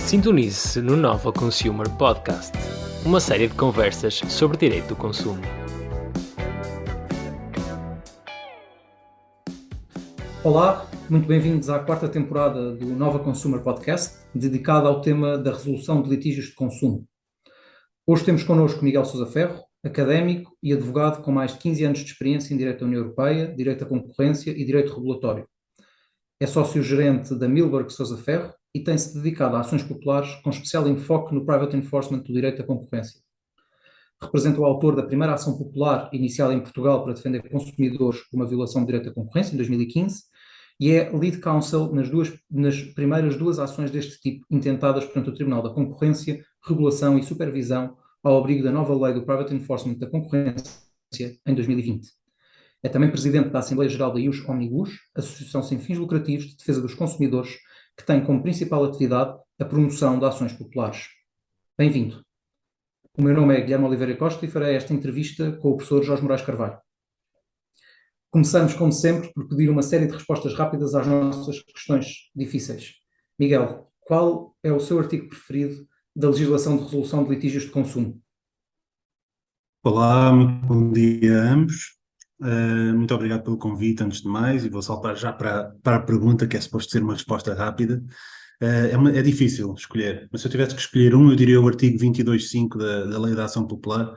Sintonize-se no Nova Consumer Podcast, uma série de conversas sobre direito do consumo. Olá, muito bem-vindos à quarta temporada do Nova Consumer Podcast, dedicada ao tema da resolução de litígios de consumo. Hoje temos connosco Miguel Sousa Ferro, académico e advogado com mais de 15 anos de experiência em Direito da União Europeia, Direito da Concorrência e Direito Regulatório. É sócio-gerente da Milberg Sousa Ferro e tem-se dedicado a ações populares com especial enfoque no private enforcement do Direito da Concorrência. Representa o autor da primeira ação popular iniciada em Portugal para defender consumidores por uma violação de direito da concorrência, em 2015, e é lead counsel nas primeiras duas ações deste tipo intentadas perante o Tribunal da Concorrência, Regulação e Supervisão ao abrigo da nova lei do private enforcement da concorrência em 2020. É também presidente da Assembleia Geral da Ius Omnibus, associação sem fins lucrativos de defesa dos consumidores, que tem como principal atividade a promoção de ações populares. Bem-vindo. O meu nome é Guilherme Oliveira Costa e farei esta entrevista com o professor Jorge Moraes Carvalho. Começamos, como sempre, por pedir uma série de respostas rápidas às nossas questões difíceis. Miguel, qual é o seu artigo preferido da legislação de resolução de litígios de consumo? Olá, muito bom dia a ambos. Muito obrigado pelo convite, antes de mais, e vou saltar já para a pergunta, que é suposto ser uma resposta rápida. É difícil escolher, mas se eu tivesse que escolher um, eu diria o artigo 22.5 da Lei da Ação Popular,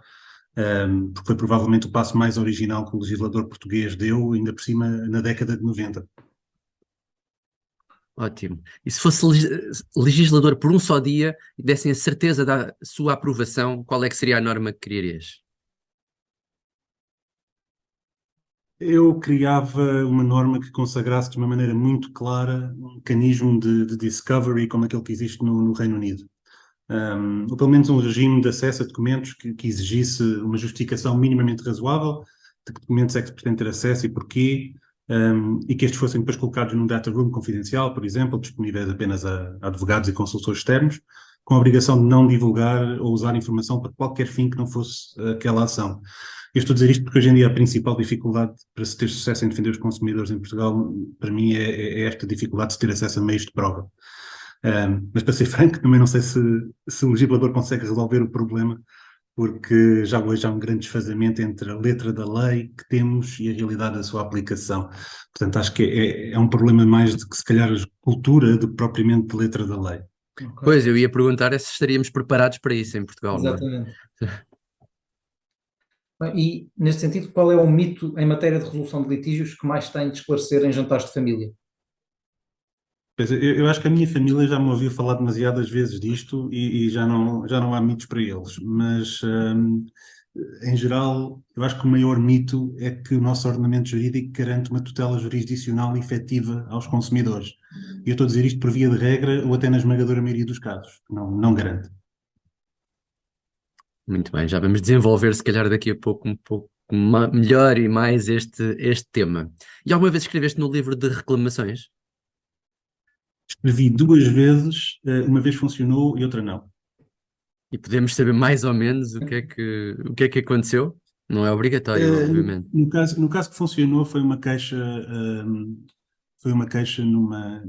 porque foi provavelmente o passo mais original que o legislador português deu, ainda por cima, na década de 90. Ótimo. E se fosse legislador por um só dia e dessem a certeza da sua aprovação, qual é que seria a norma que criarias? Eu criava uma norma que consagrasse de uma maneira muito clara um mecanismo de discovery como aquele que existe no Reino Unido. Ou pelo menos um regime de acesso a documentos que exigisse uma justificação minimamente razoável de que documentos é que se pretende ter acesso e porquê, e que estes fossem depois colocados num data room confidencial, por exemplo, disponíveis apenas a advogados e consultores externos, com a obrigação de não divulgar ou usar informação para qualquer fim que não fosse aquela ação. Eu estou a dizer isto porque hoje em dia a principal dificuldade para se ter sucesso em defender os consumidores em Portugal, para mim, é esta dificuldade de se ter acesso a meios de prova. Mas para ser franco, também não sei se o legislador consegue resolver o problema, porque já hoje há um grande desfazamento entre a letra da lei que temos e a realidade da sua aplicação. Portanto, acho que é um problema mais de que se calhar cultura do que propriamente de letra da lei. Okay. Pois, eu ia perguntar se estaríamos preparados para isso em Portugal. Exatamente. E, neste sentido, qual é o mito em matéria de resolução de litígios que mais tem de esclarecer em jantares de família? Pois, eu acho que a minha família já me ouviu falar demasiadas vezes disto e já não há mitos para eles, mas em geral eu acho que o maior mito é que o nosso ordenamento jurídico garante uma tutela jurisdicional efetiva aos consumidores. E eu estou a dizer isto por via de regra ou até na esmagadora maioria dos casos, não garante. Muito bem, já vamos desenvolver se calhar daqui a pouco um pouco melhor e mais este tema. E alguma vez escreveste no livro de reclamações? Escrevi 2 vezes, uma vez funcionou e outra não. E podemos saber mais ou menos o que é que aconteceu? Não é obrigatório, obviamente. No caso que funcionou foi uma queixa numa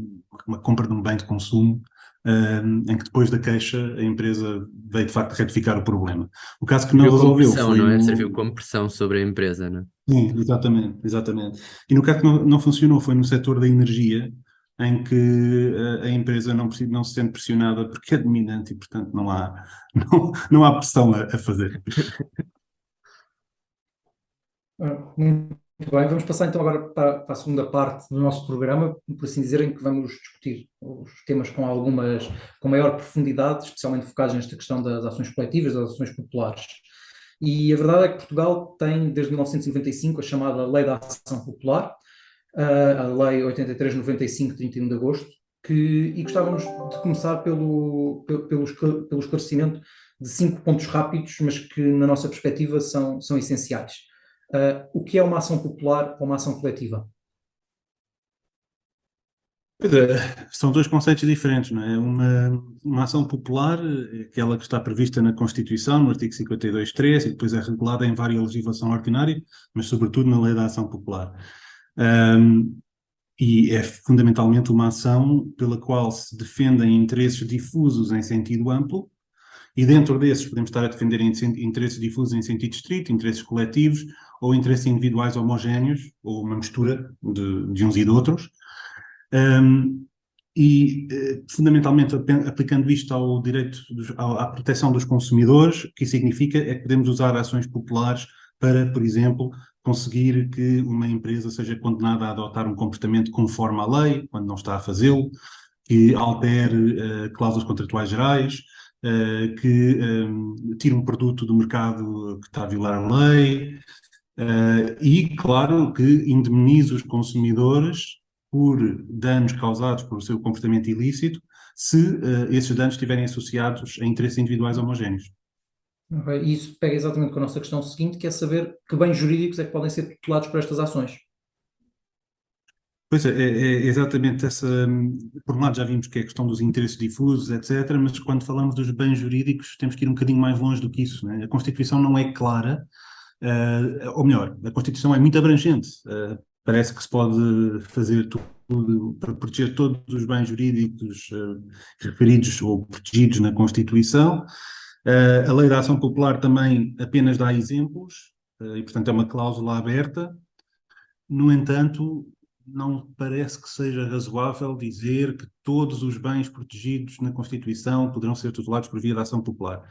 compra de um bem de consumo, em que depois da queixa a empresa veio de facto retificar o problema. O caso que não resolveu foi... não é? Serviu como pressão sobre a empresa, não é? Sim, exatamente. E no caso que não funcionou foi no setor da energia, em que a empresa não se sente pressionada porque é dominante e, portanto, não há pressão a fazer. Muito bem, vamos passar então agora para a segunda parte do nosso programa, por assim dizer, em que vamos discutir os temas com maior profundidade, especialmente focados nesta questão das ações coletivas, das ações populares. E a verdade é que Portugal tem, desde 1995, a chamada Lei da Ação Popular, a Lei 83/95, 31 de agosto, e gostávamos de começar pelo esclarecimento de 5 pontos rápidos, mas que, na nossa perspectiva, são essenciais. O que é uma ação popular ou uma ação coletiva? São 2 conceitos diferentes, não é? Uma ação popular, aquela que está prevista na Constituição, no artigo 52.3, e depois é regulada em várias legislação ordinária, mas sobretudo na Lei da Ação Popular. E é fundamentalmente uma ação pela qual se defendem interesses difusos em sentido amplo, e dentro desses podemos estar a defender interesses difusos em sentido estrito, interesses coletivos ou interesses individuais homogéneos, ou uma mistura de uns e de outros. Fundamentalmente, aplicando isto ao direito, à proteção dos consumidores, o que isso significa é que podemos usar ações populares para, por exemplo, conseguir que uma empresa seja condenada a adotar um comportamento conforme à lei, quando não está a fazê-lo, que altere cláusulas contratuais gerais, que tire um produto do mercado que está a violar a lei, e, claro, que indemnize os consumidores por danos causados por seu comportamento ilícito, se esses danos estiverem associados a interesses individuais homogéneos. Ok, e isso pega exatamente com a nossa questão seguinte, que é saber que bens jurídicos é que podem ser tutelados por estas ações. Pois é exatamente essa. Por um lado, já vimos que é a questão dos interesses difusos, etc., mas quando falamos dos bens jurídicos, temos que ir um bocadinho mais longe do que isso, né? A Constituição não é clara, ou melhor, a Constituição é muito abrangente. Parece que se pode fazer tudo para proteger todos os bens jurídicos referidos ou protegidos na Constituição. A Lei da Ação Popular também apenas dá exemplos, e, portanto, é uma cláusula aberta. No entanto, não parece que seja razoável dizer que todos os bens protegidos na Constituição poderão ser tutelados por via da ação popular.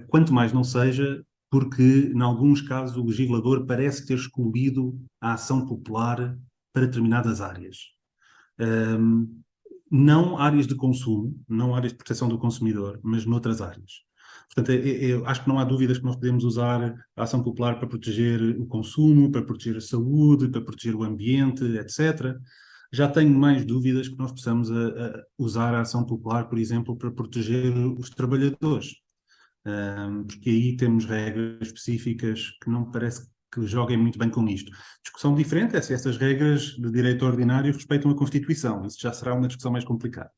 Quanto mais não seja, porque, em alguns casos, o legislador parece ter excluído a ação popular para determinadas áreas. Não áreas de consumo, não áreas de proteção do consumidor, mas noutras áreas. Portanto, eu acho que não há dúvidas que nós podemos usar a ação popular para proteger o consumo, para proteger a saúde, para proteger o ambiente, etc. Já tenho mais dúvidas que nós possamos usar a ação popular, por exemplo, para proteger os trabalhadores. Porque aí temos regras específicas que não me parece que joguem muito bem com isto. Discussão diferente é se essas regras de direito ordinário respeitam a Constituição. Isso já será uma discussão mais complicada.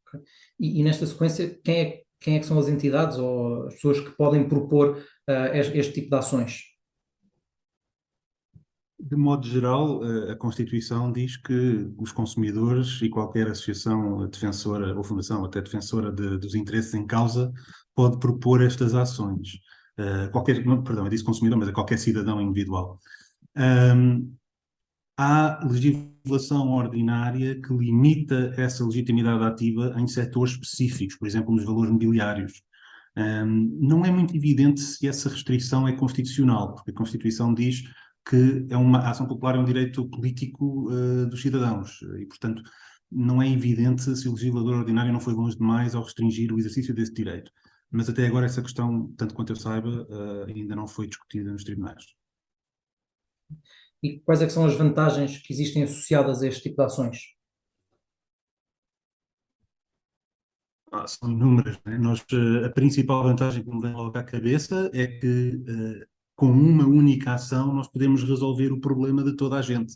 Ok. E nesta sequência, quem é que são as entidades ou as pessoas que podem propor este tipo de ações? De modo geral, a Constituição diz que os consumidores e qualquer associação defensora ou fundação até defensora dos interesses em causa pode propor estas ações. Perdão, eu disse consumidor, mas é qualquer cidadão individual. Há legislação ordinária que limita essa legitimidade ativa em setores específicos, por exemplo, nos valores mobiliários. Não é muito evidente se essa restrição é constitucional, porque a Constituição diz que a ação popular é um direito político dos cidadãos e, portanto, não é evidente se o legislador ordinário não foi longe demais ao restringir o exercício desse direito. Mas até agora essa questão, tanto quanto eu saiba, ainda não foi discutida nos tribunais. E quais é que são as vantagens que existem associadas a este tipo de ações? São inúmeras, né? A principal vantagem que me vem logo à cabeça é que com uma única ação nós podemos resolver o problema de toda a gente,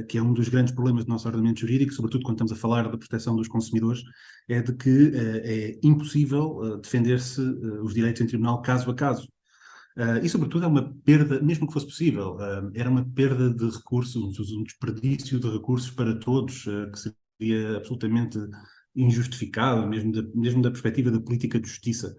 que é um dos grandes problemas do nosso ordenamento jurídico, sobretudo quando estamos a falar da proteção dos consumidores, é de que é impossível defender-se os direitos em tribunal caso a caso. E, sobretudo, é uma perda, mesmo que fosse possível, era uma perda de recursos, um desperdício de recursos para todos, que seria absolutamente injustificado, mesmo da perspectiva da política de justiça.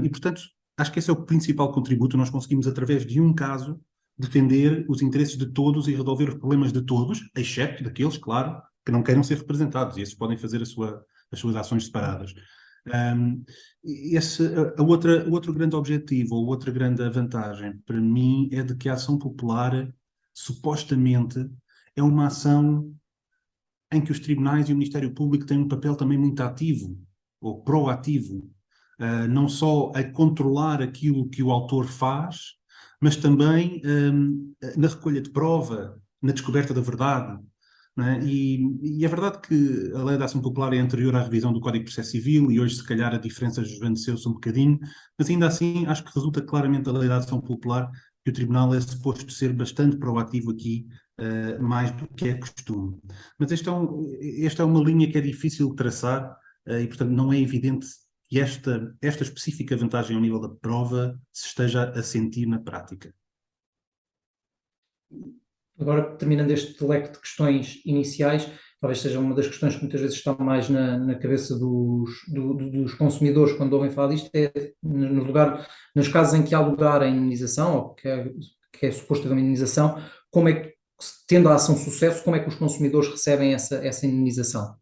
E, portanto, acho que esse é o principal contributo. Nós conseguimos, através de um caso, defender os interesses de todos e resolver os problemas de todos, exceto daqueles, claro, que não queiram ser representados, e esses podem fazer as suas ações separadas. O outro grande objetivo, ou outra grande vantagem para mim é de que a ação popular, supostamente, é uma ação em que os tribunais e o Ministério Público têm um papel também muito ativo, ou proativo, não só a controlar aquilo que o autor faz, mas também na recolha de prova, na descoberta da verdade. Né? E é verdade que a Lei da Ação Popular é anterior à revisão do Código de Processo Civil e hoje, se calhar, a diferença esvaneceu-se um bocadinho, mas ainda assim acho que resulta claramente da Lei da Ação Popular que o Tribunal é suposto ser bastante proativo aqui, mais do que é costume. Mas esta é uma linha que é difícil de traçar e, portanto, não é evidente que esta específica vantagem ao nível da prova se esteja a sentir na prática. Agora, terminando este leque de questões iniciais, talvez seja uma das questões que muitas vezes está mais na cabeça dos consumidores quando ouvem falar disto, é nos casos em que há lugar à indemnização, ou que é suposto haver uma indemnização, como é que, tendo a ação sucesso, como é que os consumidores recebem essa indemnização?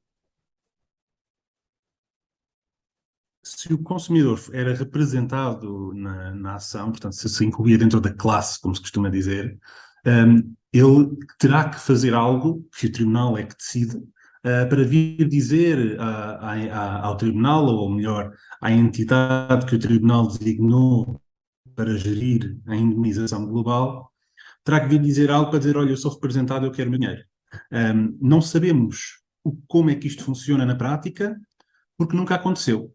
Se o consumidor era representado na ação, portanto, se incluía dentro da classe, como se costuma dizer, ele terá que fazer algo, que o tribunal é que decide, para vir dizer ao tribunal, ou melhor, à entidade que o tribunal designou para gerir a indemnização global, terá que vir dizer algo para dizer, olha, eu sou representado, eu quero o meu dinheiro. Não sabemos como é que isto funciona na prática, porque nunca aconteceu.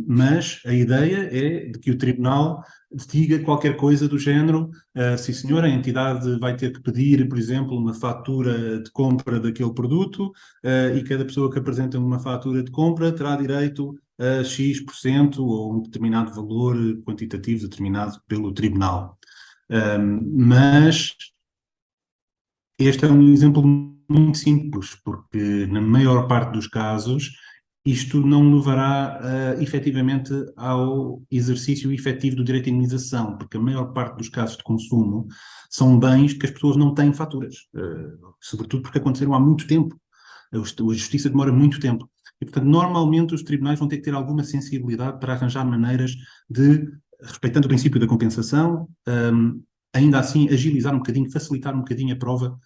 Mas a ideia é de que o tribunal diga qualquer coisa do género, sim senhor, a entidade vai ter que pedir, por exemplo, uma fatura de compra daquele produto, e cada pessoa que apresenta uma fatura de compra terá direito a X% ou um determinado valor quantitativo determinado pelo tribunal. Mas este é um exemplo muito simples, porque na maior parte dos casos isto não levará efetivamente ao exercício efetivo do direito à indemnização, porque a maior parte dos casos de consumo são bens que as pessoas não têm faturas, sobretudo porque aconteceram há muito tempo. A justiça demora muito tempo. E, portanto, normalmente os tribunais vão ter que ter alguma sensibilidade para arranjar maneiras de, respeitando o princípio da compensação, ainda assim agilizar um bocadinho, facilitar um bocadinho a prova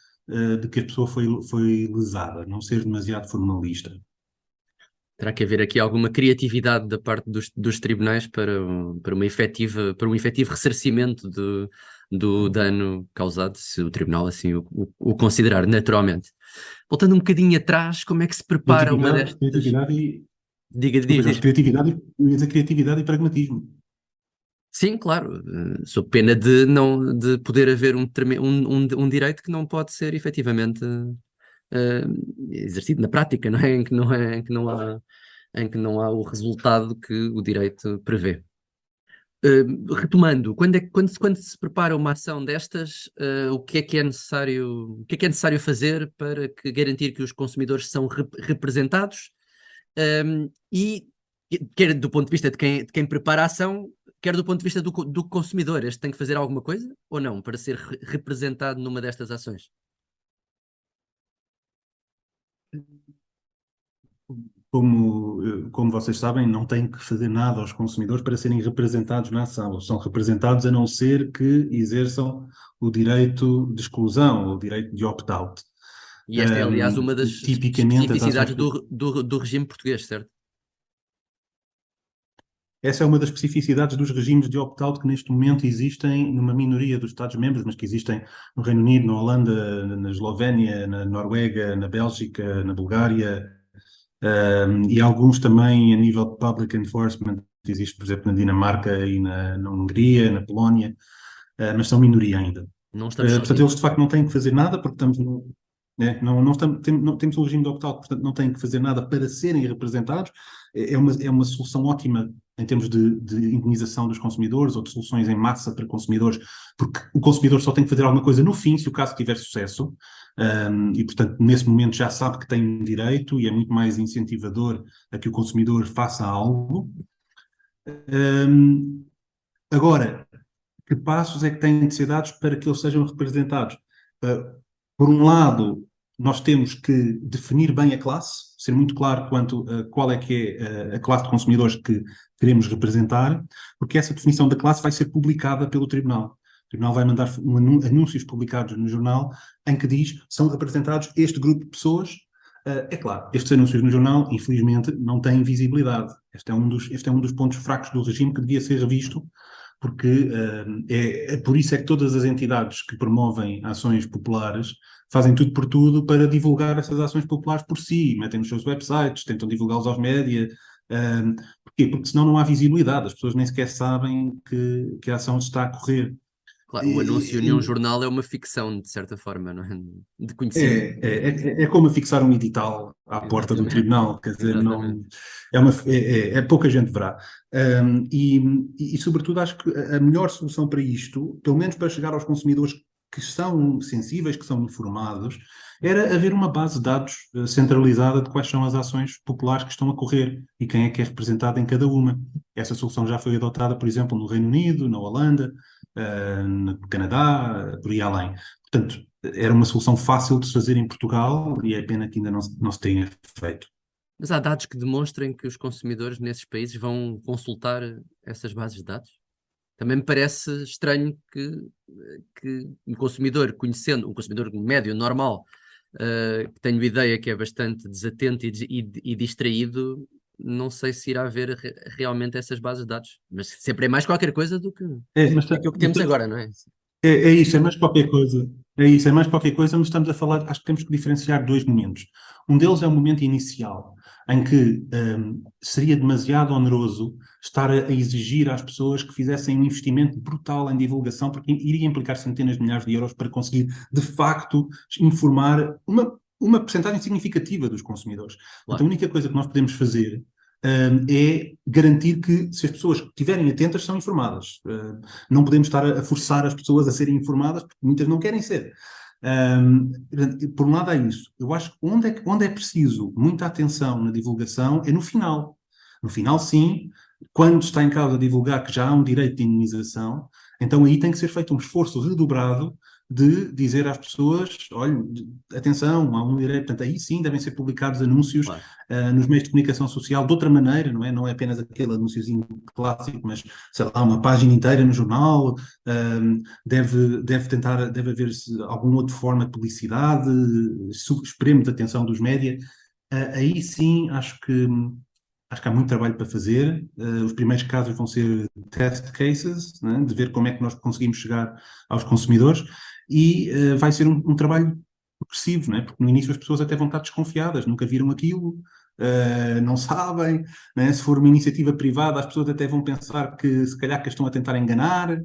de que a pessoa foi lesada, não ser demasiado formalista. Terá que haver aqui alguma criatividade da parte dos tribunais para um efetivo ressarcimento do dano causado, se o tribunal assim o considerar, naturalmente. Voltando um bocadinho atrás, como é que se prepara uma destas... Criatividade e... Diga. Criatividade e pragmatismo. Sim, claro, sob pena de poder haver um direito que não pode ser efetivamente exercido na prática, não é? Em que não há o resultado que o direito prevê. Retomando, quando se prepara uma ação destas, o que é necessário fazer para garantir que os consumidores são representados, e quer do ponto de vista de quem prepara a ação, quer do ponto de vista do consumidor, este tem que fazer alguma coisa ou não para ser representado numa destas ações? Como vocês sabem, não têm que fazer nada aos consumidores para serem representados na ação. Eles são representados a não ser que exerçam o direito de exclusão, ou o direito de opt-out. E esta é, aliás, uma das especificidades do regime português, certo? Essa é uma das especificidades dos regimes de opt-out que neste momento existem numa minoria dos Estados-membros, mas que existem no Reino Unido, na Holanda, na Eslovénia, na Noruega, na Bélgica, na Bulgária, e alguns também a nível de public enforcement. Existe, por exemplo, na Dinamarca e na Hungria, na Polónia, mas são minoria ainda. Não estamos portanto, eles de facto não têm que fazer nada, porque estamos não temos um regime de opt-out, portanto não têm que fazer nada para serem representados. É uma solução ótima em termos de indenização dos consumidores ou de soluções em massa para consumidores, porque o consumidor só tem que fazer alguma coisa no fim, se o caso tiver sucesso, e portanto nesse momento já sabe que tem direito e é muito mais incentivador a que o consumidor faça algo. Agora, que passos é que têm de ser dados para que eles sejam representados? Por um lado, nós temos que definir bem a classe, ser muito claro quanto a qual é que é a classe de consumidores que queremos representar, porque essa definição da classe vai ser publicada pelo tribunal. O tribunal vai mandar anúncios publicados no jornal em que diz são representados este grupo de pessoas. É claro, estes anúncios no jornal, infelizmente, não têm visibilidade. Este é um dos pontos fracos do regime que devia ser revisto, porque por isso é que todas as entidades que promovem ações populares fazem tudo por tudo para divulgar essas ações populares por si, metem nos seus websites, tentam divulgá-los aos média. Porquê? Porque senão não há visibilidade, as pessoas nem sequer sabem que a ação está a correr. Claro, o anúncio em um jornal é uma ficção, de certa forma, não é? De conhecimento. É como fixar um edital à porta do tribunal, quer dizer, não, pouca gente verá. E sobretudo, acho que a melhor solução para isto, pelo menos para chegar aos consumidores que são sensíveis, que são informados, era haver uma base de dados centralizada de quais são as ações populares que estão a correr e quem é que é representado em cada uma. Essa solução já foi adotada, por exemplo, no Reino Unido, na Holanda, no Canadá, por aí além. Portanto, era uma solução fácil de se fazer em Portugal e é pena que ainda não se tenha feito. Mas há dados que demonstrem que os consumidores nesses países vão consultar essas bases de dados? Também me parece estranho que um consumidor, conhecendo, um consumidor médio, normal, que tenho ideia que é bastante desatento e distraído, não sei se irá ver realmente essas bases de dados. Mas sempre é mais qualquer coisa do que o que temos agora, não é? É isso, é mais qualquer coisa. É isso, é mais qualquer coisa, mas estamos a falar, acho que temos que diferenciar dois momentos. Um deles é o momento inicial, em que seria demasiado oneroso estar a exigir às pessoas que fizessem um investimento brutal em divulgação, porque iria implicar centenas de milhares de euros para conseguir, de facto, informar uma percentagem significativa dos consumidores. Claro. Então, a única coisa que nós podemos fazer é garantir que, se as pessoas estiverem atentas, são informadas. Não podemos estar a forçar as pessoas a serem informadas, porque muitas não querem ser. Por um lado há isso. Eu acho que onde é preciso muita atenção na divulgação é no final. No final, sim, quando está em causa divulgar que já há um direito de indemnização, então aí tem que ser feito um esforço redobrado de dizer às pessoas, olha, atenção, há um direito, portanto aí sim devem ser publicados anúncios Claro. nos meios de comunicação social de outra maneira, não é apenas aquele anúnciozinho clássico, mas sei lá, uma página inteira no jornal, deve haver alguma outra forma de publicidade, esperemos a atenção dos média. Aí sim acho que há muito trabalho para fazer. Os primeiros casos vão ser test cases, né, de ver como é que nós conseguimos chegar aos consumidores e vai ser um trabalho progressivo, né, porque no início as pessoas até vão estar desconfiadas, nunca viram aquilo, não sabem, né, se for uma iniciativa privada as pessoas até vão pensar que se calhar que as estão a tentar enganar,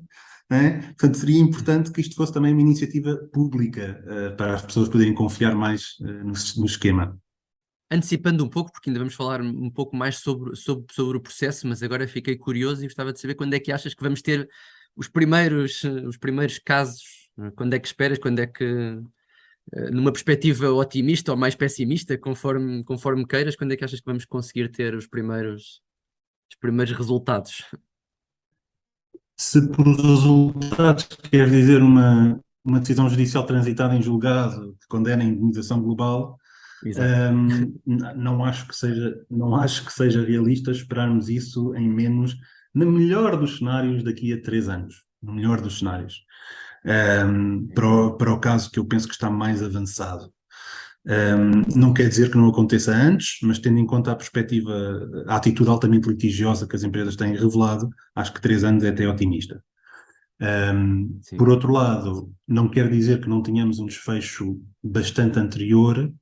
né? Portanto seria importante que isto fosse também uma iniciativa pública para as pessoas poderem confiar mais no esquema. Antecipando um pouco, porque ainda vamos falar um pouco mais sobre o processo, mas agora fiquei curioso e gostava de saber quando é que achas que vamos ter os primeiros casos, quando é que esperas, quando é que, numa perspectiva otimista ou mais pessimista, conforme queiras, quando é que achas que vamos conseguir ter os primeiros resultados? Se por resultados quer dizer uma decisão judicial transitada em julgado que condena a indemnização global, não acho que seja realista esperarmos isso em menos, no melhor dos cenários, daqui a 3 anos. No melhor dos cenários. Para o caso que eu penso que está mais avançado. Não quer dizer que não aconteça antes, mas tendo em conta a atitude altamente litigiosa que as empresas têm revelado, acho que 3 anos é até otimista. Por outro lado, não quer dizer que não tenhamos um desfecho bastante anterior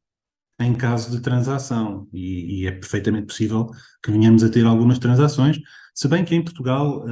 em caso de transação, e é perfeitamente possível que venhamos a ter algumas transações, se bem que em Portugal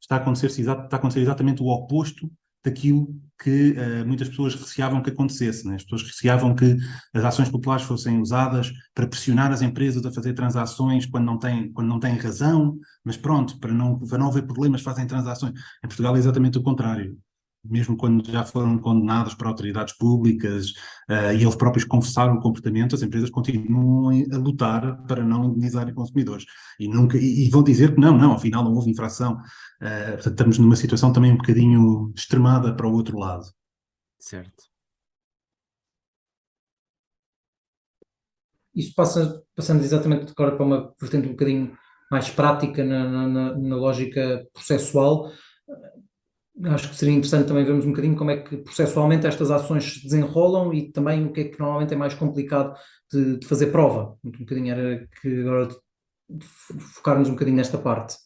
está a acontecer exatamente o oposto daquilo que muitas pessoas receavam que acontecesse, né? As pessoas receavam que as ações populares fossem usadas para pressionar as empresas a fazer transações quando não têm razão, mas pronto, para não haver problemas fazem transações. Em Portugal é exatamente o contrário. Mesmo quando já foram condenados por autoridades públicas e eles próprios confessaram o comportamento, as empresas continuam a lutar para não indenizarem consumidores. E vão dizer que não, afinal não houve infração. Portanto, estamos numa situação também um bocadinho extremada para o outro lado. Certo. Isso passando exatamente agora para uma vertente um bocadinho mais prática na lógica processual. Acho que seria interessante também vermos um bocadinho como é que processualmente estas ações se desenrolam e também o que é que normalmente é mais complicado de fazer prova. Um bocadinho era que agora focarmos um bocadinho nesta parte.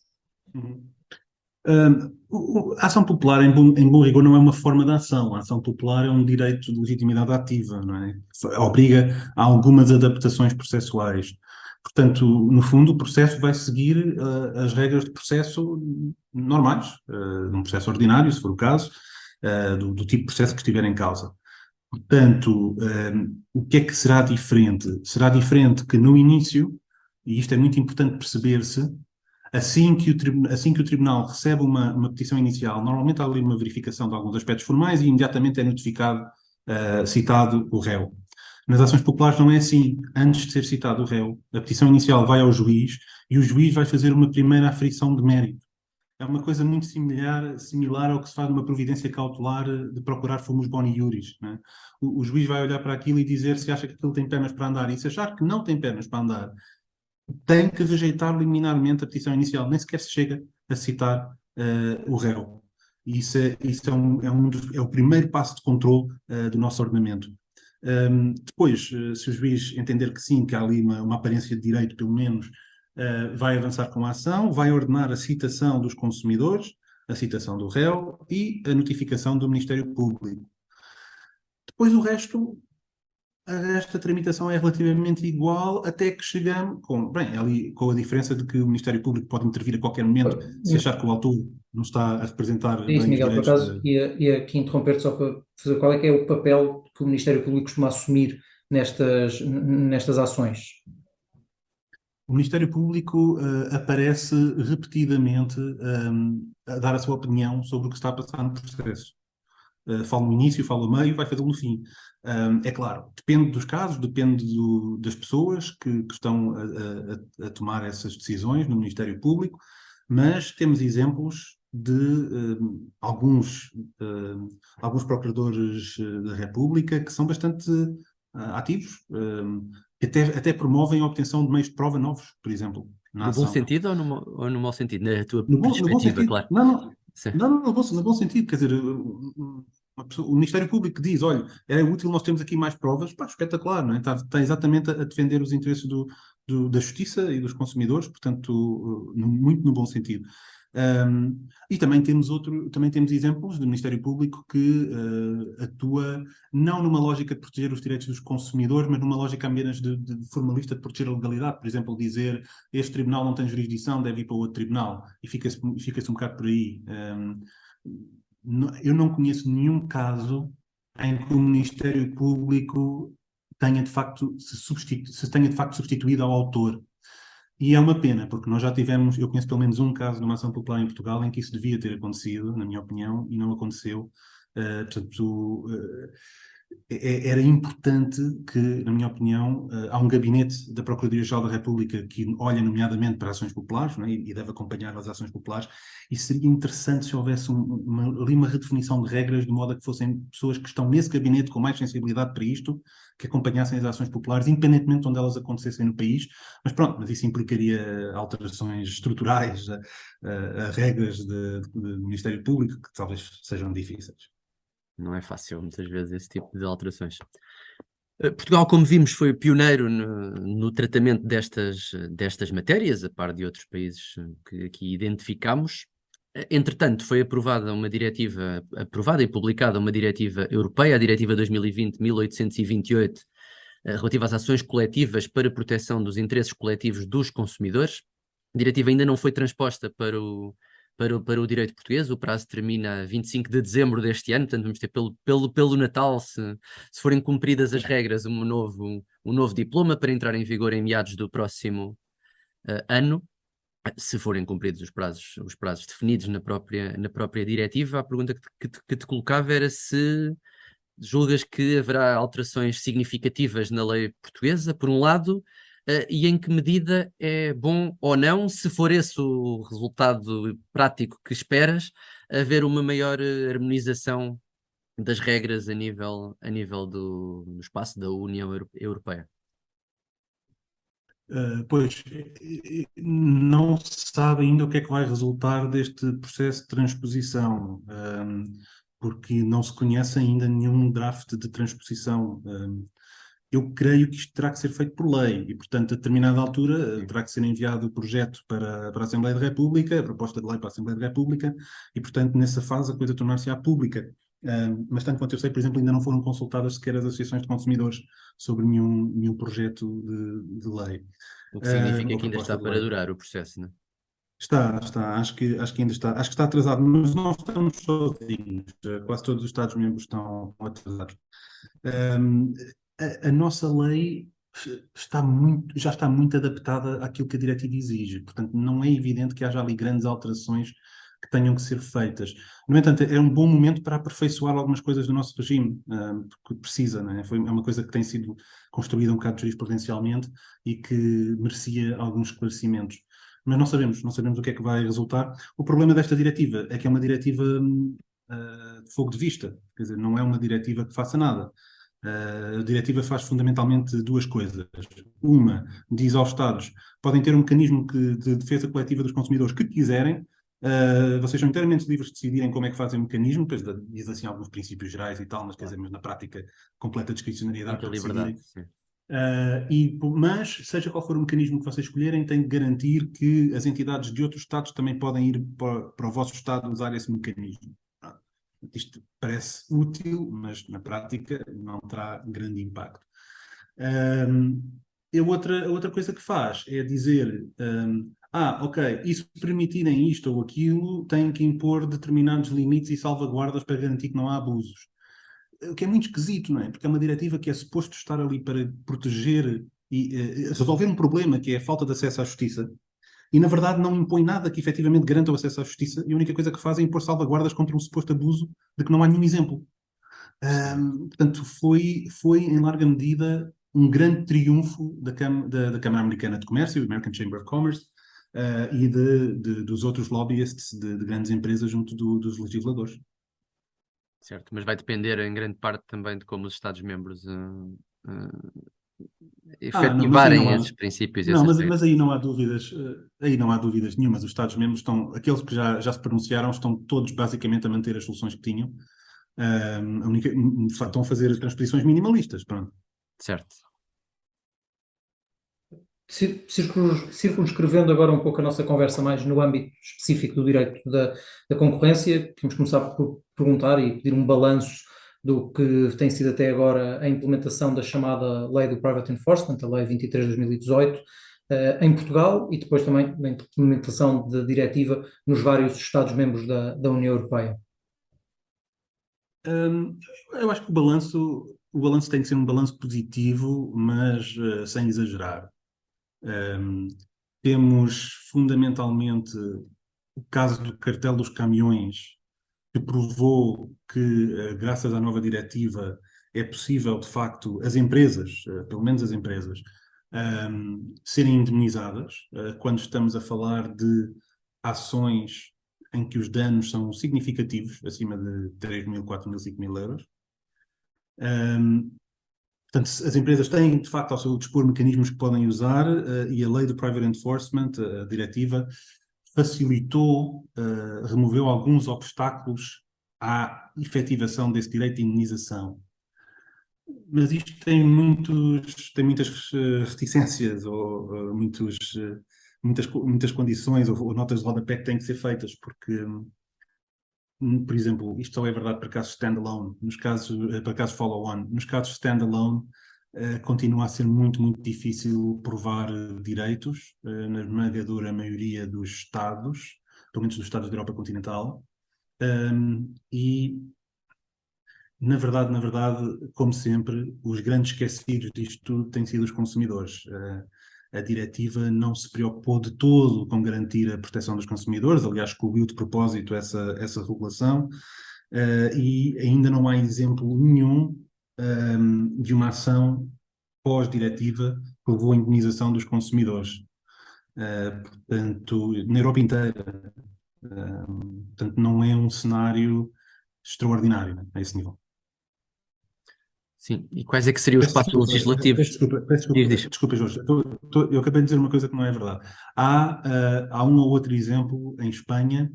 A ação popular, em bom rigor, não é uma forma de ação. A ação popular é um direito de legitimidade ativa, não é? Obriga a algumas adaptações processuais. Portanto, no fundo, o processo vai seguir as regras de processo normais, num processo ordinário, se for o caso, do tipo de processo que estiver em causa. Portanto, o que é que será diferente? Será diferente que no início, e isto é muito importante perceber-se, Assim que o tribunal recebe uma petição inicial, normalmente há ali uma verificação de alguns aspectos formais e imediatamente é notificado, citado o réu. Nas ações populares não é assim. Antes de ser citado o réu, a petição inicial vai ao juiz e o juiz vai fazer uma primeira aferição de mérito. É uma coisa muito similar ao que se faz numa providência cautelar de procurar fumus boni iuris, né? O juiz vai olhar para aquilo e dizer se acha que aquilo tem pernas para andar. E se achar que não tem pernas para andar, tem que rejeitar liminarmente a petição inicial. Nem sequer se chega a citar o réu. E isso é o primeiro passo de controle do nosso ordenamento. Depois, se o juiz entender que sim, que há ali uma aparência de direito, pelo menos, vai avançar com a ação, vai ordenar a citação dos consumidores, a citação do réu e a notificação do Ministério Público. Depois o resto, esta tramitação é relativamente igual até que chegamos, ali com a diferença de que o Ministério Público pode intervir a qualquer momento se achar que o autor não está a representar É isso, bem os Miguel, por direitos. acaso ia aqui interromper-te só para fazer qual é que é o papel que o Ministério Público costuma assumir nestas ações. O Ministério Público aparece repetidamente a dar a sua opinião sobre o que está a passar no processo. Fala no início, fala no meio, vai fazê-lo no fim. É claro, depende dos casos, depende das pessoas que estão a tomar essas decisões no Ministério Público, mas temos exemplos de alguns procuradores da República que são bastante ativos, que até promovem a obtenção de meios de prova novos, por exemplo, na No bom ação. sentido ou no mau sentido? Na tua No bom perspectiva, sentido. claro. Não, Sim. no bom sentido. Quer dizer, o Ministério Público diz, olha, é útil, nós temos aqui mais provas, pá, espetacular, não é? Está exatamente a defender os interesses da justiça e dos consumidores, portanto, muito no bom sentido. E também temos exemplos do Ministério Público que atua não numa lógica de proteger os direitos dos consumidores, mas numa lógica apenas de formalista de proteger a legalidade. Por exemplo, dizer este tribunal não tem jurisdição, deve ir para outro tribunal, e fica-se um bocado por aí. Eu não conheço nenhum caso em que o Ministério Público tenha de facto substituído ao autor. E é uma pena, porque nós já tivemos, eu conheço pelo menos um caso de uma ação popular em Portugal em que isso devia ter acontecido, na minha opinião, e não aconteceu. Portanto, era importante que, na minha opinião, há um gabinete da Procuradoria-Geral da República que olha nomeadamente para ações populares, não é? E deve acompanhar as ações populares, e seria interessante se houvesse ali uma redefinição de regras, de modo a que fossem pessoas que estão nesse gabinete com mais sensibilidade para isto, que acompanhassem as ações populares, independentemente de onde elas acontecessem no país. Mas isso implicaria alterações estruturais a regras do Ministério Público, que talvez sejam difíceis. Não é fácil, muitas vezes, esse tipo de alterações. Portugal, como vimos, foi pioneiro no tratamento destas matérias, a par de outros países que aqui identificamos. Entretanto, foi aprovada e publicada uma diretiva europeia, a Diretiva 2020-1828, relativa às ações coletivas para proteção dos interesses coletivos dos consumidores. A diretiva ainda não foi transposta para o direito português, o prazo termina a 25 de dezembro deste ano, portanto vamos ter pelo Natal, se forem cumpridas as regras, um novo diploma para entrar em vigor em meados do próximo ano, se forem cumpridos os prazos definidos na própria diretiva. A pergunta que te colocava era se julgas que haverá alterações significativas na lei portuguesa, por um lado, e em que medida é bom ou não, se for esse o resultado prático que esperas, haver uma maior harmonização das regras a nível do espaço da União Europeia. Pois, não se sabe ainda o que é que vai resultar deste processo de transposição, porque não se conhece ainda nenhum draft de transposição. Eu creio que isto terá que ser feito por lei e, portanto, a determinada altura terá que ser enviado o projeto para a Assembleia da República, a proposta de lei para a Assembleia da República, e, portanto, nessa fase a coisa tornar-se-á pública. Mas, tanto quanto eu sei, por exemplo, ainda não foram consultadas sequer as associações de consumidores sobre nenhum projeto de lei. O que significa que ainda está para durar o processo, não é? Está. Acho que ainda está. Acho que está atrasado, mas não estamos sozinhos. Quase todos os Estados-membros estão atrasados. A nossa lei já está muito adaptada àquilo que a diretiva exige. Portanto, não é evidente que haja ali grandes alterações que tenham que ser feitas. No entanto, é um bom momento para aperfeiçoar algumas coisas do nosso regime, porque precisa, não é? É uma coisa que tem sido construída um bocado jurisprudencialmente e que merecia alguns esclarecimentos. Mas não sabemos o que é que vai resultar. O problema desta diretiva é que é uma diretiva de fogo de vista, quer dizer, não é uma diretiva que faça nada. A diretiva faz fundamentalmente duas coisas. Uma, diz aos Estados, podem ter um mecanismo de defesa coletiva dos consumidores que quiserem, vocês são inteiramente livres de decidirem como é que fazem o mecanismo, depois diz assim alguns princípios gerais e tal, mas quer dizer, mas na prática, completa discricionariedade Muita para liberdade. decidirem. Sim. Mas, seja qual for o mecanismo que vocês escolherem, tem que garantir que as entidades de outros Estados também podem ir para o vosso Estado usar esse mecanismo. Isto parece útil, mas na prática não terá grande impacto. A outra coisa que faz é dizer: ok, e se permitirem isto ou aquilo, têm que impor determinados limites e salvaguardas para garantir que não há abusos. O que é muito esquisito, não é? Porque é uma diretiva que é suposto estar ali para proteger e resolver um problema que é a falta de acesso à justiça. E, na verdade, não impõe nada que efetivamente garanta o acesso à justiça, e a única coisa que faz é impor salvaguardas contra um suposto abuso de que não há nenhum exemplo. Portanto, foi, em larga medida, um grande triunfo da Câmara Americana de Comércio, American Chamber of Commerce, e dos outros lobbyists de grandes empresas junto dos legisladores. Certo, mas vai depender em grande parte também de como os Estados-membros efetivarem esses princípios e Não, essas mas regras. aí não há dúvidas nenhumas. Os Estados-membros aqueles que já se pronunciaram, estão todos basicamente a manter as soluções que tinham. Estão a fazer transposições minimalistas, pronto. Certo. Circunscrevendo agora um pouco a nossa conversa mais no âmbito específico do direito da concorrência, vamos começar por perguntar e pedir um balanço do que tem sido até agora a implementação da chamada Lei do Private Enforcement, a Lei 23 de 2018, em Portugal, e depois também da implementação da diretiva nos vários Estados-membros da União Europeia. Eu acho que o balanço tem que ser um balanço positivo, mas sem exagerar. Temos fundamentalmente o caso do cartel dos caminhões, que provou que, graças à nova diretiva, é possível, de facto, as empresas, pelo menos as empresas, serem indemnizadas, quando estamos a falar de ações em que os danos são significativos, acima de 3 mil, 4 mil, 5 mil euros. Portanto, as empresas têm, de facto, ao seu dispor mecanismos que podem usar, e a lei do Private Enforcement, a diretiva, facilitou, removeu alguns obstáculos à efetivação desse direito de indemnização. Mas isto tem muitas reticências ou muitas condições ou notas de rodapé que têm que ser feitas, porque, por exemplo, isto só é verdade para casos standalone, para casos follow-on. Nos casos standalone, continua a ser muito, muito difícil provar direitos, na esmagadora maioria dos Estados, pelo menos dos Estados da Europa continental, e, na verdade, como sempre, os grandes esquecidos disto tudo têm sido os consumidores. A diretiva não se preocupou de todo com garantir a proteção dos consumidores, aliás, excluiu de propósito essa regulação, e ainda não há exemplo nenhum de uma ação pós-diretiva que levou à indemnização dos consumidores. Portanto, na Europa inteira. Portanto, não é um cenário extraordinário, né, a esse nível. Sim, e quais é que seriam os passos legislativos? Desculpa, Jorge. Eu acabei de dizer uma coisa que não é verdade. Há um ou outro exemplo em Espanha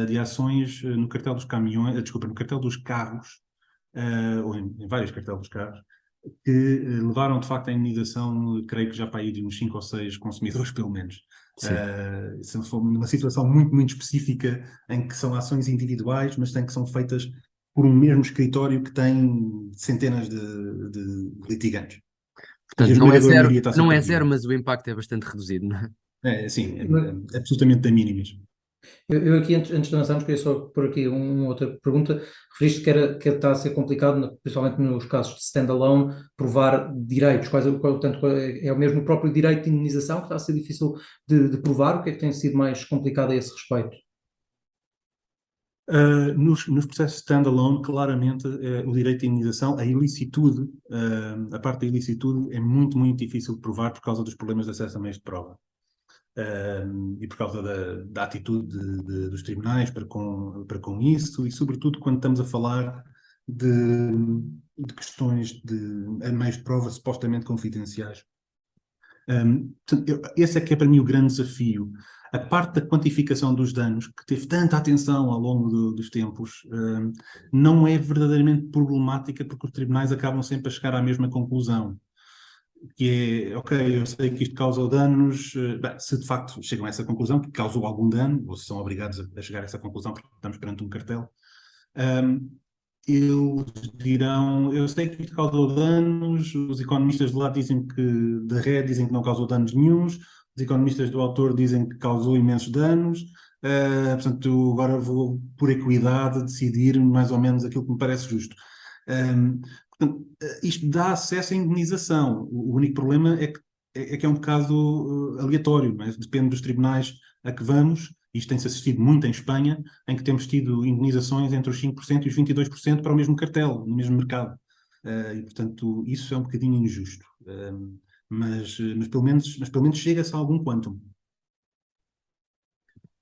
de ações no cartel dos caminhões, no cartel dos carros, ou em vários cartéis dos carros, que levaram de facto à indemnização, creio que já para aí de uns 5 ou 6 consumidores, pelo menos. Se for numa situação muito, muito específica, em que são ações individuais, mas que são feitas por um mesmo escritório que tem centenas de litigantes. Portanto, não é zero, mas o impacto é bastante reduzido, não é? Sim, é absolutamente da mínimas. Eu aqui, antes de avançarmos, queria só pôr aqui uma outra pergunta. Referiste que está a ser complicado, principalmente nos casos de standalone, provar direitos. É o mesmo o próprio direito de indenização que está a ser difícil de provar? O que é que tem sido mais complicado a esse respeito? Nos processos standalone, claramente, o direito de indenização, a ilicitude, a parte da ilicitude é muito, muito difícil de provar por causa dos problemas de acesso a meios de prova. E por causa da atitude dos tribunais para com isso, e sobretudo quando estamos a falar de questões de meios de prova supostamente confidenciais. Portanto, esse é que é para mim o grande desafio. A parte da quantificação dos danos, que teve tanta atenção ao longo dos tempos, não é verdadeiramente problemática, porque os tribunais acabam sempre a chegar à mesma conclusão, que é, ok, eu sei que isto causou danos, se de facto chegam a essa conclusão, que causou algum dano, ou se são obrigados a chegar a essa conclusão porque estamos perante um cartel, eles dirão, eu sei que isto causou danos, os economistas de lá dizem que, da rede dizem que não causou danos nenhuns, os economistas do autor dizem que causou imensos danos, portanto agora vou, por equidade, decidir mais ou menos aquilo que me parece justo. Portanto, isto dá acesso à indenização. O único problema é que é um bocado aleatório, não é? Depende dos tribunais a que vamos. Isto tem-se assistido muito em Espanha, em que temos tido indenizações entre os 5% e os 22% para o mesmo cartel, no mesmo mercado. E, portanto, isso é um bocadinho injusto. Mas pelo menos chega-se a algum quantum.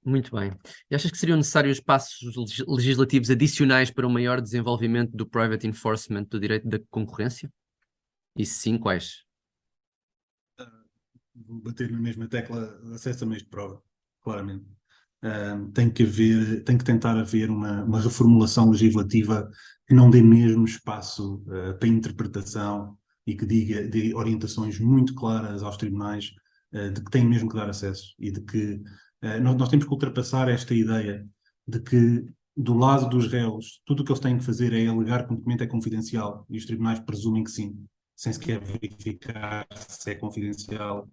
Muito bem. E achas que seriam necessários passos legislativos adicionais para um maior desenvolvimento do private enforcement do direito da concorrência? E se sim, quais? Vou bater na mesma tecla acesso a meios de prova, claramente. Tem que tentar haver uma reformulação legislativa que não dê mesmo espaço para interpretação e que dê orientações muito claras aos tribunais de que têm mesmo que dar acesso e de que nós temos que ultrapassar esta ideia de que do lado dos réus tudo o que eles têm que fazer é alegar que o documento é confidencial e os tribunais presumem que sim, sem sequer verificar se é confidencial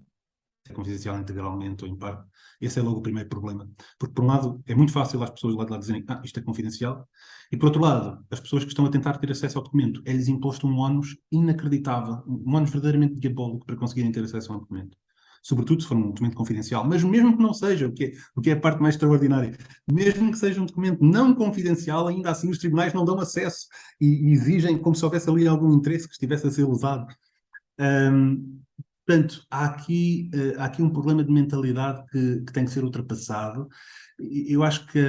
integralmente ou em parte. Esse é logo o primeiro problema. Porque, por um lado, é muito fácil às pessoas lá de lá dizerem isto é confidencial, e, por outro lado, as pessoas que estão a tentar ter acesso ao documento, é-lhes imposto um ónus inacreditável, um ónus verdadeiramente diabólico para conseguirem ter acesso ao documento. Sobretudo se for um documento confidencial, mas mesmo que não seja, o que é a parte mais extraordinária, mesmo que seja um documento não confidencial, ainda assim os tribunais não dão acesso e exigem como se houvesse ali algum interesse que estivesse a ser usado. Portanto, há aqui um problema de mentalidade que tem que ser ultrapassado. Eu acho que,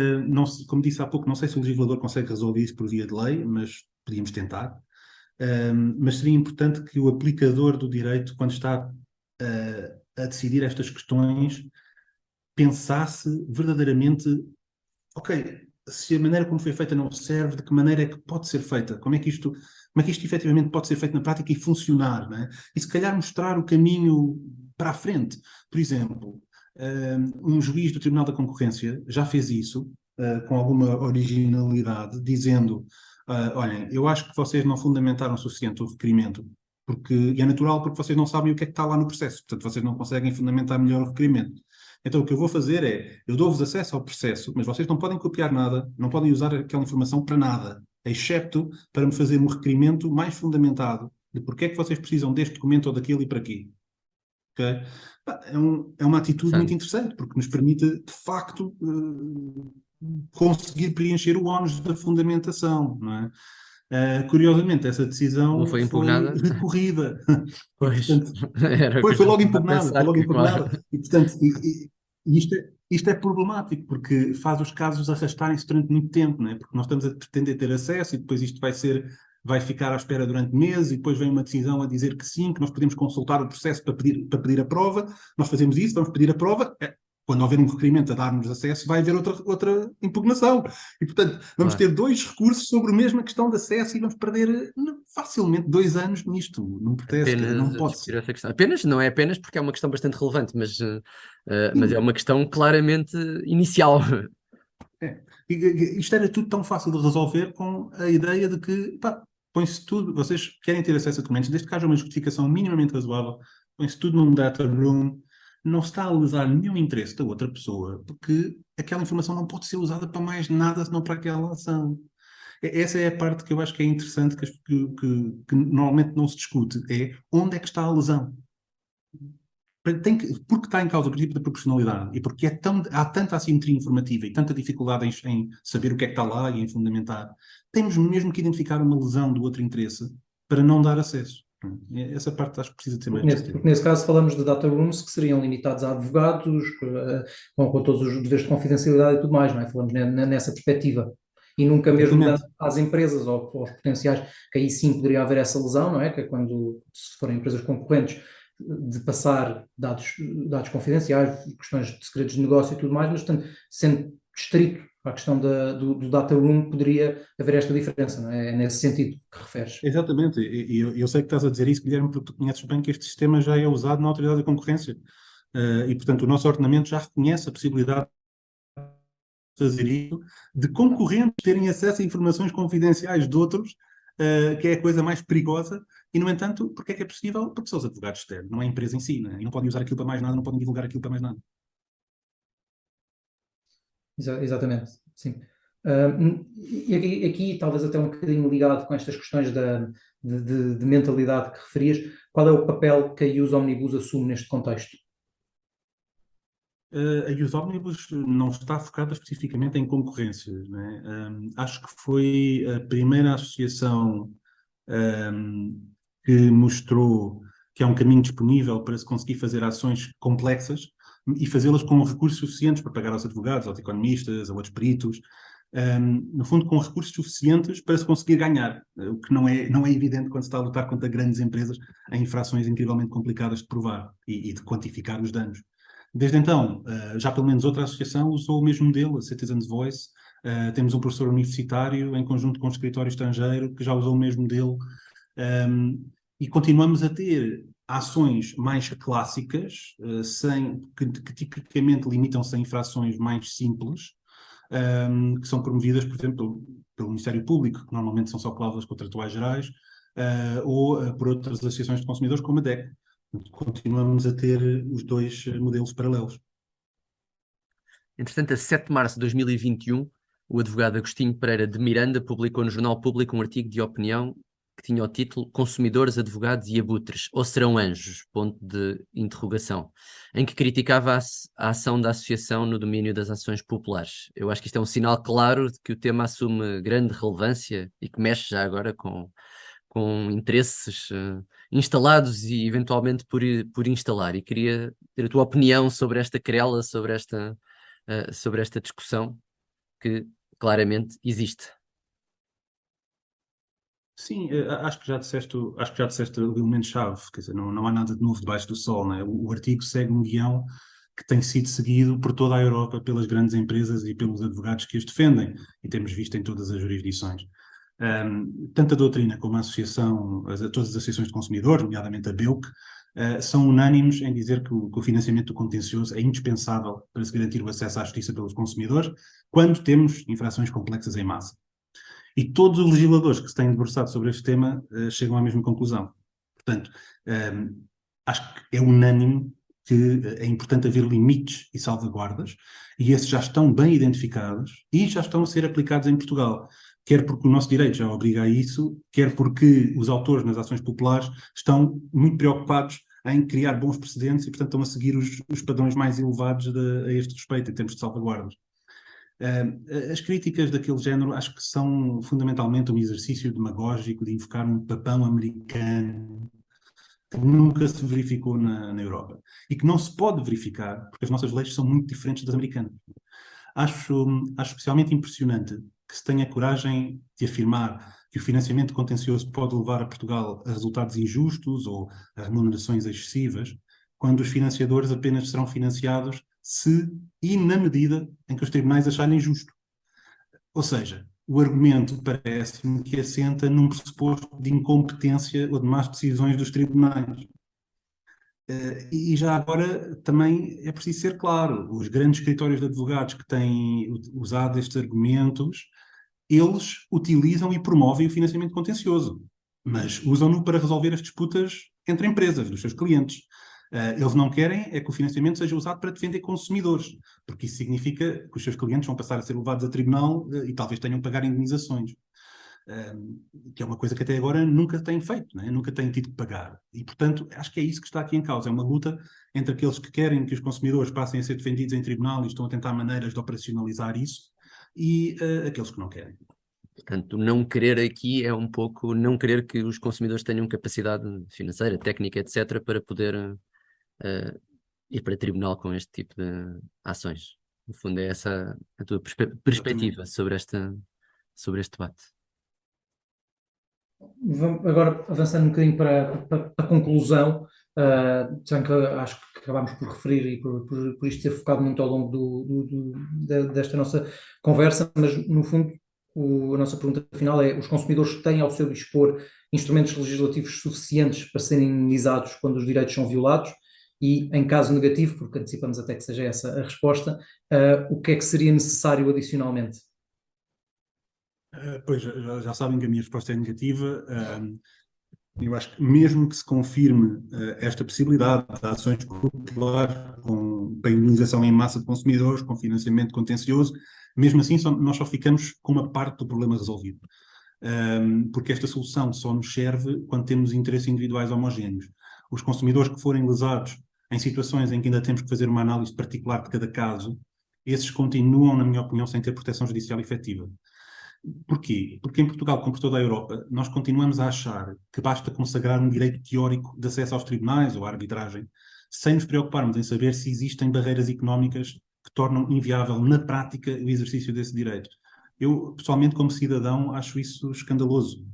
como disse há pouco, não sei se o legislador consegue resolver isso por via de lei, mas podíamos tentar. Mas seria importante que o aplicador do direito, quando está a decidir estas questões, pensasse verdadeiramente, ok, se a maneira como foi feita não serve, de que maneira é que pode ser feita? Como é que isto efetivamente pode ser feito na prática e funcionar, não é? E se calhar mostrar o caminho para a frente. Por exemplo, um juiz do Tribunal da Concorrência já fez isso, com alguma originalidade, dizendo, olhem, eu acho que vocês não fundamentaram o suficiente o requerimento, e é natural porque vocês não sabem o que é que está lá no processo, portanto vocês não conseguem fundamentar melhor o requerimento. Então, o que eu vou fazer é, eu dou-vos acesso ao processo, mas vocês não podem copiar nada, não podem usar aquela informação para nada, excepto para me fazer um requerimento mais fundamentado de porque é que vocês precisam deste documento ou daquele e para quê. Okay? É uma atitude muito interessante, porque nos permite, de facto, conseguir preencher o ónus da fundamentação, não é? Curiosamente, essa decisão não foi impugnada. recorrida. Pois, Portanto, foi logo impugnada. E, portanto, isto é problemático, porque faz os casos arrastarem-se durante muito tempo, não é? Porque nós estamos a pretender ter acesso e depois isto vai ficar à espera durante meses e depois vem uma decisão a dizer que sim, que nós podemos consultar o processo para pedir a prova. Nós fazemos isso, vamos pedir a prova. Quando houver um requerimento a dar-nos acesso, vai haver outra impugnação. E, portanto, vamos ter dois recursos sobre a mesma questão de acesso e vamos perder facilmente 2 anos nisto. Não acontece, não pode ser. Essa questão. Não é apenas porque é uma questão bastante relevante, mas é uma questão claramente inicial. Isto era tudo tão fácil de resolver com a ideia de que, põe-se tudo, vocês querem ter acesso a documentos, desde que haja uma justificação minimamente razoável, põe-se tudo num data room, não se está a lesar nenhum interesse da outra pessoa, porque aquela informação não pode ser usada para mais nada senão para aquela ação. Essa é a parte que eu acho que é interessante, que normalmente não se discute, é onde é que está a lesão. Porque está em causa o princípio da proporcionalidade e porque há tanta assimetria informativa e tanta dificuldade em saber o que é que está lá e em fundamentar, temos mesmo que identificar uma lesão do outro interesse para não dar acesso. Essa parte acho que precisa de ser mais discutida. Porque nesse caso falamos de data rooms que seriam limitados a advogados, com todos os deveres de confidencialidade e tudo mais, não é? Falamos nessa perspectiva. E nunca mesmo dando às empresas ou aos potenciais, que aí sim poderia haver essa lesão, não é? Que é quando, se forem empresas concorrentes, de passar dados confidenciais, questões de segredos de negócio e tudo mais, mas portanto, sendo estrito à questão do data room, poderia haver esta diferença, não é? É nesse sentido que referes. Exatamente, e eu sei que estás a dizer isso, Guilherme, porque tu conheces bem que este sistema já é usado na Autoridade da Concorrência. E, portanto, o nosso ordenamento já reconhece a possibilidade de fazer isso, de concorrentes terem acesso a informações confidenciais de outros, que é a coisa mais perigosa, e, no entanto, porque é que é possível? Porque são os advogados externos, não é a empresa em si, né? E não podem usar aquilo para mais nada, não podem divulgar aquilo para mais nada. Exatamente, sim. E aqui, talvez até um bocadinho ligado com estas questões de mentalidade que referias, qual é o papel que a Ius Omnibus assume neste contexto? A Ius Omnibus não está focada especificamente em concorrência, né? Acho que foi a primeira associação que mostrou que é um caminho disponível para se conseguir fazer ações complexas e fazê-las com recursos suficientes para pagar aos advogados, aos economistas, a outros peritos, no fundo com recursos suficientes para se conseguir ganhar, o que não é evidente quando se está a lutar contra grandes empresas em infrações incrivelmente complicadas de provar e de quantificar os danos. Desde então, já pelo menos outra associação usou o mesmo modelo, a Citizens Voice. Temos um professor universitário em conjunto com um escritório estrangeiro que já usou o mesmo modelo. E continuamos a ter ações mais clássicas, que tipicamente limitam-se a infrações mais simples, que são promovidas, por exemplo, pelo Ministério Público, que normalmente são só cláusulas contratuais gerais, ou por outras associações de consumidores, como a DEC. Continuamos a ter os dois modelos paralelos. Entretanto, a 7 de março de 2021, o advogado Agostinho Pereira de Miranda publicou no Jornal Público um artigo de opinião que tinha o título Consumidores, Advogados e Abutres, ou serão anjos? Ponto de interrogação, em que criticava a ação da associação no domínio das ações populares. Eu acho que isto é um sinal claro de que o tema assume grande relevância e que mexe já agora com interesses instalados e eventualmente por instalar. E queria ter a tua opinião sobre esta querela, sobre esta discussão que claramente existe. Sim, acho que já disseste o elemento-chave, quer dizer, não há nada de novo debaixo do sol, né? O artigo segue um guião que tem sido seguido por toda a Europa, pelas grandes empresas e pelos advogados que as defendem, e temos visto em todas as jurisdições. Tanto a doutrina como a associação, todas as associações de consumidores, nomeadamente a BEUC, são unânimes em dizer que o financiamento do contencioso é indispensável para se garantir o acesso à justiça pelos consumidores quando temos infrações complexas em massa. E todos os legisladores que se têm debruçado sobre este tema chegam à mesma conclusão. Portanto, acho que é unânime que é importante haver limites e salvaguardas, e esses já estão bem identificados e já estão a ser aplicados em Portugal. Quer porque o nosso direito já obriga a isso, quer porque os autores nas ações populares estão muito preocupados em criar bons precedentes e, portanto, estão a seguir os padrões mais elevados a este respeito, em termos de salvaguardas. As críticas daquele género acho que são fundamentalmente um exercício demagógico de invocar um papão americano que nunca se verificou na Europa e que não se pode verificar porque as nossas leis são muito diferentes das americanas. Acho especialmente impressionante que se tenha coragem de afirmar que o financiamento contencioso pode levar a Portugal a resultados injustos ou a remunerações excessivas, quando os financiadores apenas serão financiados se e na medida em que os tribunais acharem justo. Ou seja, o argumento parece-me que assenta num pressuposto de incompetência ou de más decisões dos tribunais. E já agora também é preciso ser claro, os grandes escritórios de advogados que têm usado estes argumentos, eles utilizam e promovem o financiamento contencioso, mas usam-no para resolver as disputas entre empresas, dos seus clientes. Eles não querem é que o financiamento seja usado para defender consumidores, porque isso significa que os seus clientes vão passar a ser levados a tribunal e talvez tenham que pagar indenizações, que é uma coisa que até agora nunca têm feito, né? Nunca têm tido que pagar. E, portanto, acho que é isso que está aqui em causa. É uma luta entre aqueles que querem que os consumidores passem a ser defendidos em tribunal e estão a tentar maneiras de operacionalizar isso, e aqueles que não querem. Portanto, não querer aqui é um pouco não querer que os consumidores tenham capacidade financeira, técnica, etc., para poder ir para tribunal com este tipo de ações. No fundo, é essa a tua perspectiva sobre este debate. Agora, avançando um bocadinho para a conclusão, já que acho que acabámos por referir e por isto ser focado muito ao longo desta nossa conversa, mas no fundo a nossa pergunta final é: os consumidores têm ao seu dispor instrumentos legislativos suficientes para serem indenizados quando os direitos são violados? E em caso negativo, porque antecipamos até que seja essa a resposta, o que é que seria necessário adicionalmente? Pois, já sabem que a minha resposta é negativa. Eu acho que mesmo que se confirme esta possibilidade de ações populares para a indenização em massa de consumidores, com financiamento contencioso, mesmo assim nós só ficamos com uma parte do problema resolvido. Porque esta solução só nos serve quando temos interesses individuais homogéneos. Os consumidores que forem lesados em situações em que ainda temos que fazer uma análise particular de cada caso, esses continuam, na minha opinião, sem ter proteção judicial efetiva. Porquê? Porque em Portugal, como por toda a Europa, nós continuamos a achar que basta consagrar um direito teórico de acesso aos tribunais ou à arbitragem, sem nos preocuparmos em saber se existem barreiras económicas que tornam inviável, na prática, o exercício desse direito. Eu, pessoalmente, como cidadão, acho isso escandaloso.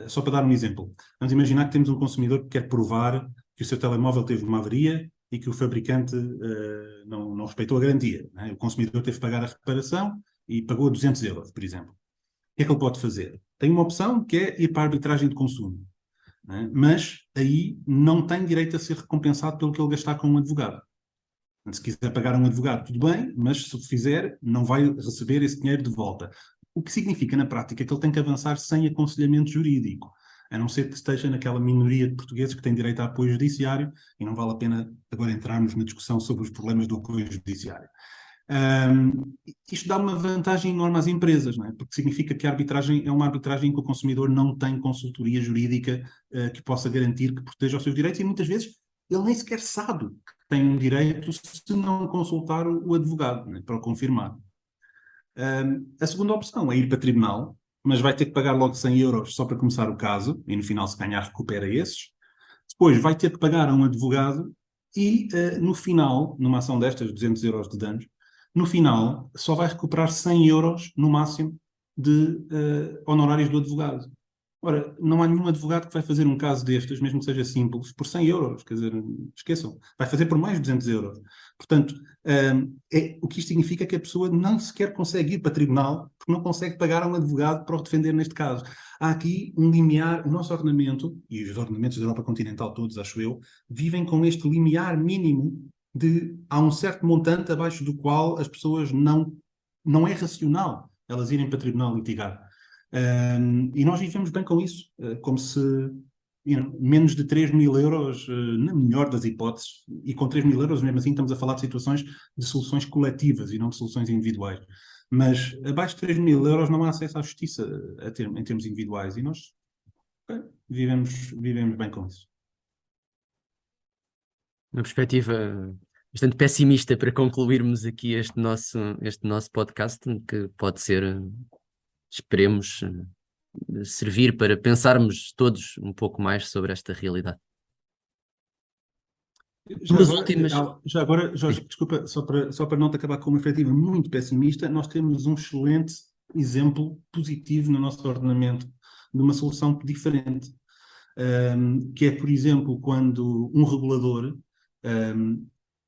Só para dar um exemplo, vamos imaginar que temos um consumidor que quer provar que o seu telemóvel teve uma avaria e que o fabricante não respeitou a garantia, né? O consumidor teve que pagar a reparação e pagou 200 euros, por exemplo. O que é que ele pode fazer? Tem uma opção que é ir para a arbitragem de consumo, né? Mas aí não tem direito a ser recompensado pelo que ele gastar com um advogado. Se quiser pagar um advogado, tudo bem, mas se o fizer, não vai receber esse dinheiro de volta. O que significa, na prática, que ele tem que avançar sem aconselhamento jurídico, a não ser que esteja naquela minoria de portugueses que têm direito a apoio judiciário, e não vale a pena agora entrarmos na discussão sobre os problemas do apoio judiciário. Isto dá uma vantagem enorme às empresas, não é? Porque significa que a arbitragem é uma arbitragem em que o consumidor não tem consultoria jurídica que possa garantir que proteja os seus direitos, e muitas vezes ele nem sequer sabe que tem um direito se não consultar o advogado, né, para o confirmar. A segunda opção é ir para tribunal, mas vai ter que pagar logo 100 euros só para começar o caso, e no final, se ganhar, recupera esses. Depois vai ter que pagar a um advogado e, no final, numa ação destas, 200 euros de danos, no final, só vai recuperar 100 euros, no máximo, de honorários do advogado. Ora, não há nenhum advogado que vai fazer um caso destes, mesmo que seja simples, por 100 euros. Quer dizer, esqueçam, vai fazer por mais de 200 euros. Portanto, o que isto significa é que a pessoa não sequer consegue ir para tribunal, porque não consegue pagar a um advogado para o defender neste caso. Há aqui um limiar, o nosso ordenamento, e os ordenamentos da Europa continental todos, acho eu, vivem com este limiar mínimo de há um certo montante abaixo do qual as pessoas não é racional elas irem para tribunal litigar. E nós vivemos bem com isso, como se menos de 3.000 euros, na melhor das hipóteses, e com 3.000 euros mesmo assim estamos a falar de situações de soluções coletivas e não de soluções individuais. Mas abaixo de 3.000 euros não há acesso à justiça em termos individuais, e nós vivemos bem com isso. Uma perspectiva bastante pessimista para concluirmos aqui este nosso podcast, que pode ser, esperemos, servir para pensarmos todos um pouco mais sobre esta realidade. Já agora, Jorge, desculpa, só para não te acabar com uma perspectiva muito pessimista, nós temos um excelente exemplo positivo no nosso ordenamento de uma solução diferente, que é, por exemplo, quando um regulador,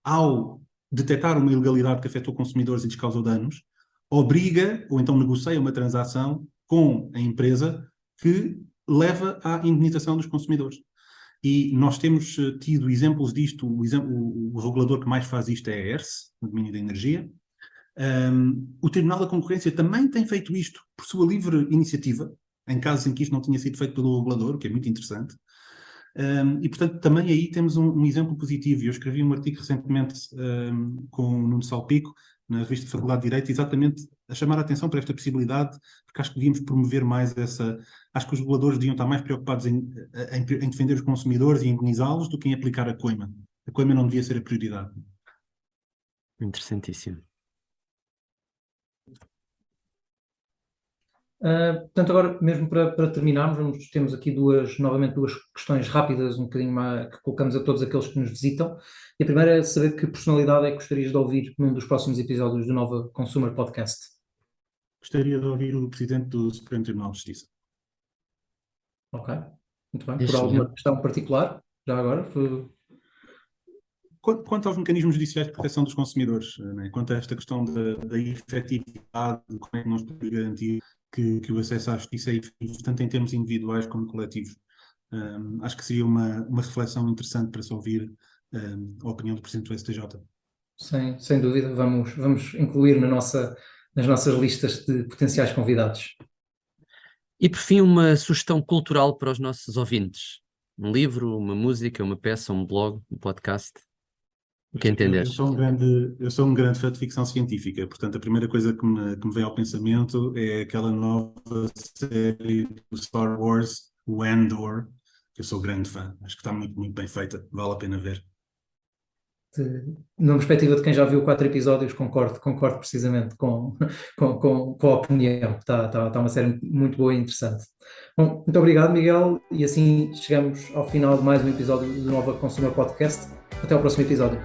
ao detectar uma ilegalidade que afetou consumidores e lhes causou danos, obriga ou então negocia uma transação com a empresa que leva à indenização dos consumidores. E nós temos tido exemplos disto. O regulador que mais faz isto é a ERSE, no domínio da energia. O Tribunal da Concorrência também tem feito isto por sua livre iniciativa, em casos em que isto não tinha sido feito pelo regulador, o que é muito interessante. E, portanto, também aí temos um exemplo positivo. Eu escrevi um artigo recentemente com o Nuno Salpico, na revista Faculdade de Direito, exatamente a chamar a atenção para esta possibilidade, porque acho que devíamos promover mais essa... Acho que os reguladores deviam estar mais preocupados em defender os consumidores e indenizá-los do que em aplicar a coima. A coima não devia ser a prioridade. Interessantíssimo. Portanto, agora mesmo para terminarmos, temos aqui novamente duas questões rápidas, um bocadinho mais, que colocamos a todos aqueles que nos visitam. E a primeira é saber que personalidade é que gostarias de ouvir num dos próximos episódios do Nova Consumer Podcast. Gostaria de ouvir o Presidente do Supremo Tribunal de Justiça. Ok, muito bem. Por Excelente. alguma questão particular, já agora? Quanto aos mecanismos judiciais de proteção dos consumidores, né? Quanto a esta questão da efetividade, de como é que nós podemos garantir que o acesso à justiça é efetivo, tanto em termos individuais como coletivos. Acho que seria uma reflexão interessante para se ouvir a opinião do Presidente do STJ. Sem dúvida, vamos incluir nas nossas listas de potenciais convidados. E por fim, uma sugestão cultural para os nossos ouvintes. Um livro, uma música, uma peça, um blog, um podcast. O que entenderes? Eu sou um grande fã de ficção científica, portanto a primeira coisa que me vem ao pensamento é aquela nova série do Star Wars, o Andor, que eu sou grande fã. Acho que está muito, muito bem feita, vale a pena ver. Numa perspectiva de quem já viu 4 episódios, concordo precisamente com a opinião. Está uma série muito boa e interessante. Bom, muito obrigado, Miguel, e assim chegamos ao final de mais um episódio do Nova Consumer Podcast. Até ao próximo episódio.